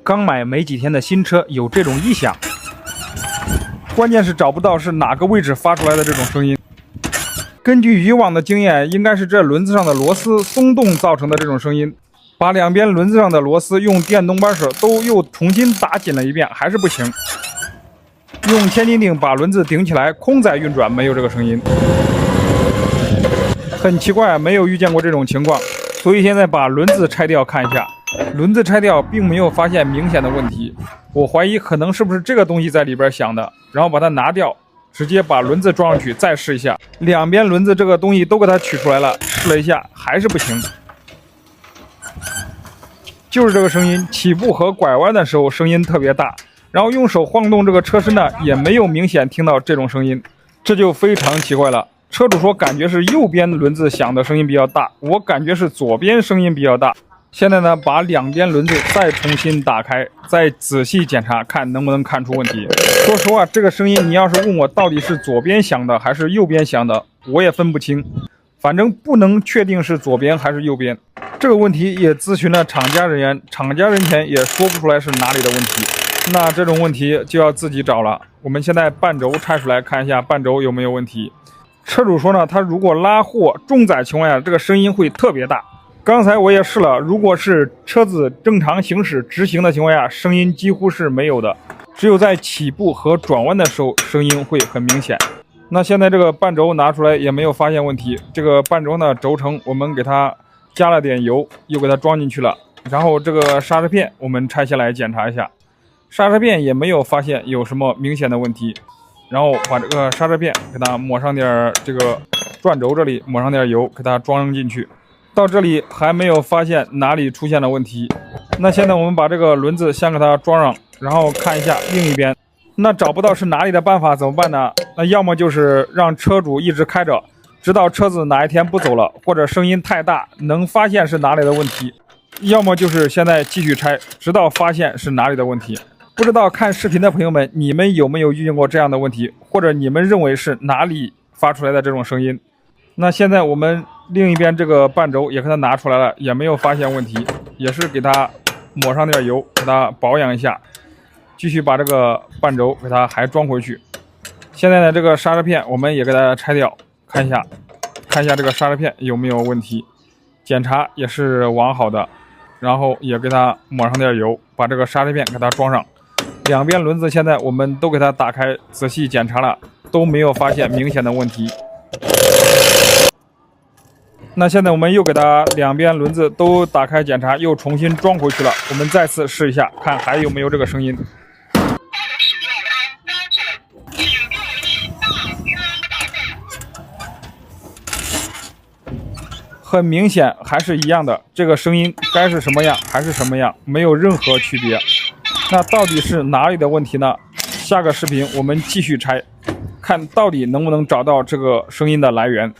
刚买没几天的新车有这种异响，关键是找不到是哪个位置发出来的这种声音。根据以往的经验，应该是这轮子上的螺丝松动造成的这种声音。把两边轮子上的螺丝用电动扳手都又重新打紧了一遍，还是不行。用千斤顶把轮子顶起来，空载运转，没有这个声音。很奇怪，没有遇见过这种情况，所以现在把轮子拆掉看一下。轮子拆掉并没有发现明显的问题，我怀疑可能是不是这个东西在里边响的，然后把它拿掉，直接把轮子装上去再试一下。两边轮子这个东西都给它取出来了，试了一下还是不行。就是这个声音，起步和拐弯的时候声音特别大，然后用手晃动这个车身呢，也没有明显听到这种声音，这就非常奇怪了。车主说感觉是右边轮子响的声音比较大，我感觉是左边声音比较大。现在呢，把两边轮子再重新打开，再仔细检查，看能不能看出问题。说实话，这个声音你要是问我到底是左边响的还是右边响的，我也分不清，反正不能确定是左边还是右边。这个问题也咨询了厂家人员，厂家人员也说不出来是哪里的问题。那这种问题就要自己找了。我们现在半轴拆出来看一下半轴有没有问题。车主说呢，他如果拉货重载情况下，这个声音会特别大。刚才我也试了，如果是车子正常行驶直行的情况下，声音几乎是没有的，只有在起步和转弯的时候声音会很明显。那现在这个半轴拿出来也没有发现问题，这个半轴呢轴承我们给它加了点油，又给它装进去了。然后这个刹车片我们拆下来检查一下，刹车片也没有发现有什么明显的问题。然后把这个刹车片给它抹上点这个转轴这里抹上点油，给它装进去。到这里还没有发现哪里出现了问题。那现在我们把这个轮子先给它装上，然后看一下另一边。那找不到是哪里的办法怎么办呢？那要么就是让车主一直开着，直到车子哪一天不走了，或者声音太大能发现是哪里的问题，要么就是现在继续拆，直到发现是哪里的问题。不知道看视频的朋友们，你们有没有遇见过这样的问题，或者你们认为是哪里发出来的这种声音？那现在我们另一边这个半轴也给它拿出来了，也没有发现问题，也是给它抹上点油，给它保养一下，继续把这个半轴给它还装回去。现在呢，这个刹车片我们也给它拆掉，看一下这个刹车片有没有问题，检查也是完好的，然后也给它抹上点油，把这个刹车片给它装上。两边轮子现在我们都给它打开，仔细检查了，都没有发现明显的问题。那现在我们又给它两边轮子都打开检查，又重新装回去了。我们再次试一下，看还有没有这个声音。很明显还是一样的，这个声音该是什么样还是什么样，没有任何区别。那到底是哪里的问题呢？下个视频我们继续拆，看到底能不能找到这个声音的来源。